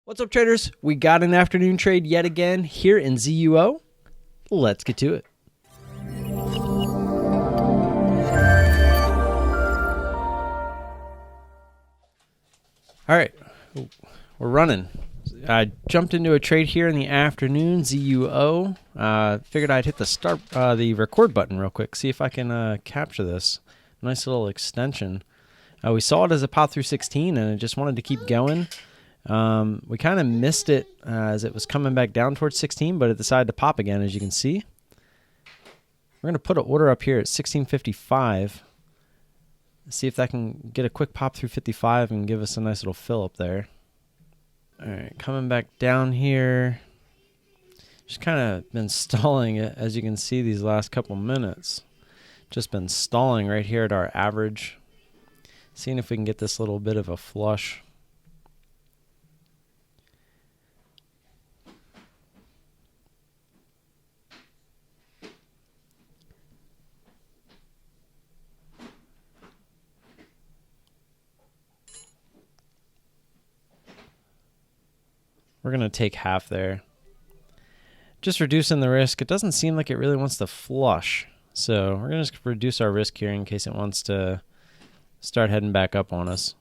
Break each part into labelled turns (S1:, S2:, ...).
S1: What's up, traders? We got an afternoon trade yet again here in ZUO. Let's get to it. All right, we're running. I jumped into a trade here in the afternoon, ZUO. Figured I'd hit the record button real quick, see if I can capture this. Nice little extension. We saw it as a pop through 16, and I just wanted to keep going. We kind of missed it as it was coming back down towards 16, but it decided to pop again, as you can see. We're going to put an order up here at 1655. See if that can get a quick pop through 55 and give us a nice little fill up there. All right, coming back down here. Just kind of been stalling it, as you can see, these last couple minutes. Just been stalling right here at our average. Seeing if we can get this little bit of a flush. We're going to take half there. Just reducing the risk. It doesn't seem like it really wants to flush. So we're going to just reduce our risk here in case it wants to start heading back up on us.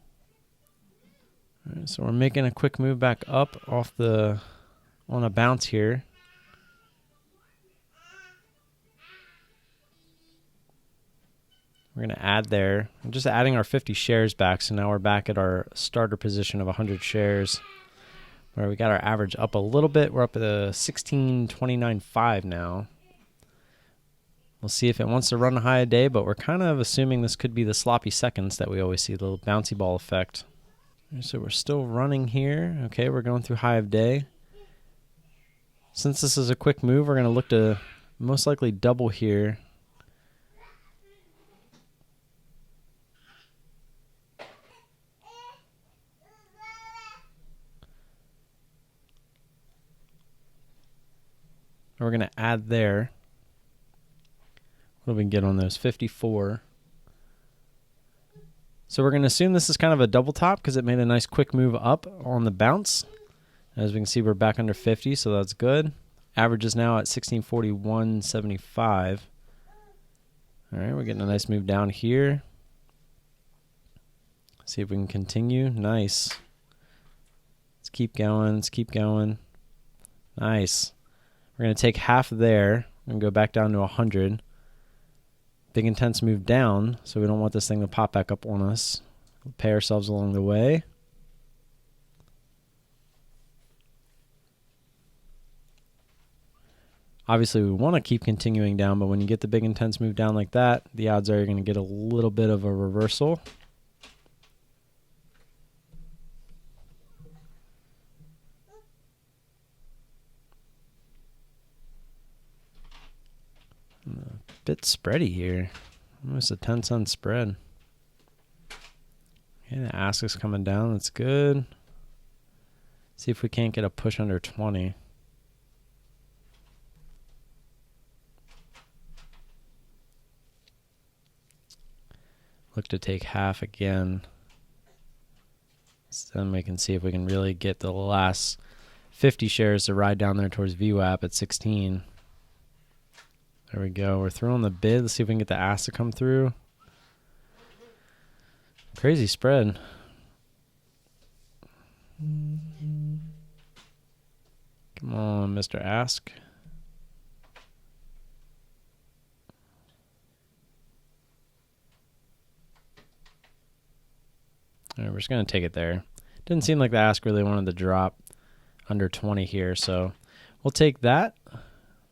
S1: All right, so we're making a quick move back up on a bounce here. We're going to add there. I'm just adding our 50 shares back. So now we're back at our starter position of 100 shares. Where we got our average up a little bit. We're up at a 1629.5 now. We'll see if it wants to run a high a day, but we're kind of assuming this could be the sloppy seconds that we always see, the little bouncy ball effect. So we're still running here. Okay, we're going through high of day. Since this is a quick move, we're going to look to most likely double here. We're going to add there. What do we get on those? 54. So we're going to assume this is kind of a double top because it made a nice quick move up on the bounce. As we can see, we're back under 50, so that's good. Average is now at 1641.75. All right, we're getting a nice move down here. See if we can continue. Nice. Let's keep going. Let's keep going. Nice. We're going to take half there and go back down to 100. Big intense move down, so we don't want this thing to pop back up on us. We'll pay ourselves along the way. Obviously, we want to keep continuing down, but when you get the big intense move down like that, the odds are you're going to get a little bit of a reversal. A bit spready here. Almost a 10-cent spread. Okay, the ask is coming down. That's good. See if we can't get a push under 20. Look to take half again. So then we can see if we can really get the last 50 shares to ride down there towards VWAP at 16. There we go. We're throwing the bid. Let's see if we can get the ask to come through. Crazy spread. Come on, Mr. Ask. All right, we're just going to take it there. Didn't seem like the ask really wanted to drop under 20 here, so we'll take that.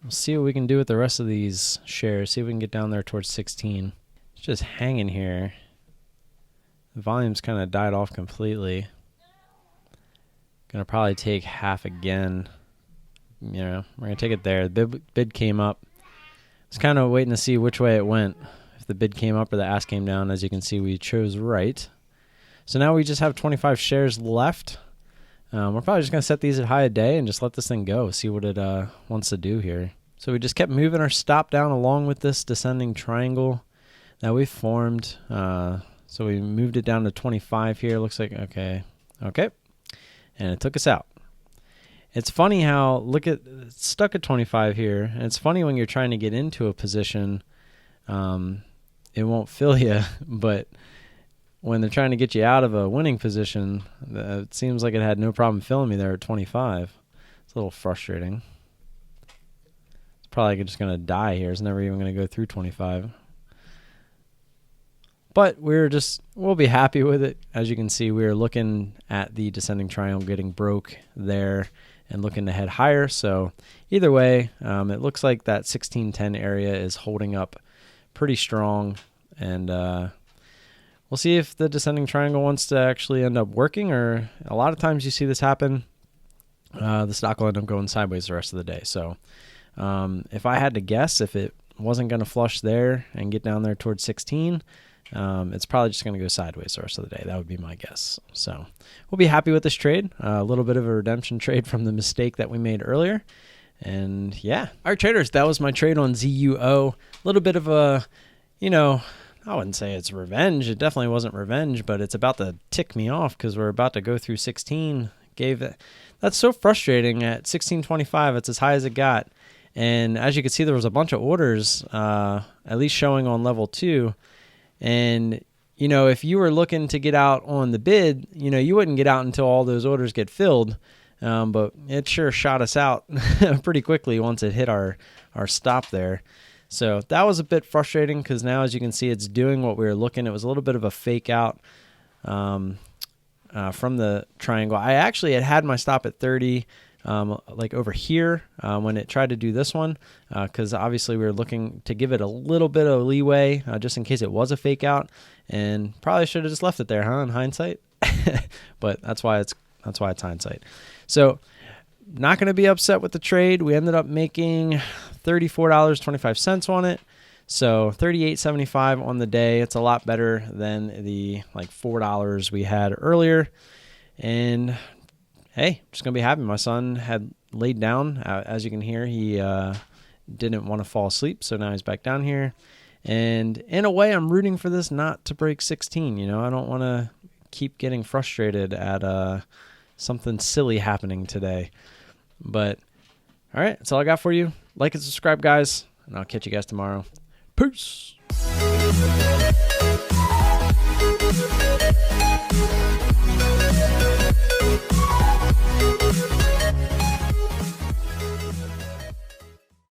S1: We'll see what we can do with the rest of these shares. See if we can get down there towards 16. It's just hanging here. The volume's kind of died off completely. Gonna probably take half again. You know, we're gonna take it there. The bid came up. I was kind of waiting to see which way it went. If the bid came up or the ask came down. As you can see, we chose right. So now we just have 25 shares left. We're probably just going to set these at high a day and just let this thing go, see what it wants to do here. So we just kept moving our stop down along with this descending triangle that we formed. So we moved it down to 25 here. Looks like, okay. And it took us out. It's funny how, look at, it's stuck at 25 here. And it's funny when you're trying to get into a position, it won't fill you. But when they're trying to get you out of a winning position, it seems like it had no problem filling me there at 25. It's a little frustrating. It's probably just going to die here. It's never even going to go through 25. But we'll be happy with it. As you can see, we're looking at the descending triangle getting broke there and looking to head higher. So either way, it looks like that 1610 area is holding up pretty strong. And we'll see if the descending triangle wants to actually end up working, or a lot of times you see this happen. The stock will end up going sideways the rest of the day. So if I had to guess, if it wasn't going to flush there and get down there towards 16, it's probably just going to go sideways the rest of the day. That would be my guess. So we'll be happy with this trade. A little bit of a redemption trade from the mistake that we made earlier. And yeah. All right, traders, that was my trade on ZUO. A little bit of a, I wouldn't say it's revenge. It definitely wasn't revenge, but it's about to tick me off because we're about to go through 16. That's so frustrating. At 16.25, it's as high as it got. And as you can see, there was a bunch of orders, at least showing on level 2. And, if you were looking to get out on the bid, you wouldn't get out until all those orders get filled. But it sure shot us out pretty quickly once it hit our stop there. So that was a bit frustrating because now, as you can see, it's doing what we were looking. It was a little bit of a fake out from the triangle. I actually had my stop at 30. Like over here when it tried to do this one, because obviously we were looking to give it a little bit of leeway just in case it was a fake out, and probably should have just left it there, in hindsight. But that's why it's hindsight. So not going to be upset with the trade. We ended up making $34.25 on it. So $38.75 on the day. It's a lot better than the $4 we had earlier. And hey, just going to be happy. My son had laid down. As you can hear, he didn't want to fall asleep, so now he's back down here. And in a way, I'm rooting for this not to break 16. I don't want to keep getting frustrated at something silly happening today. But, all right, that's all I got for you. Like and subscribe, guys, and I'll catch you guys tomorrow. Peace.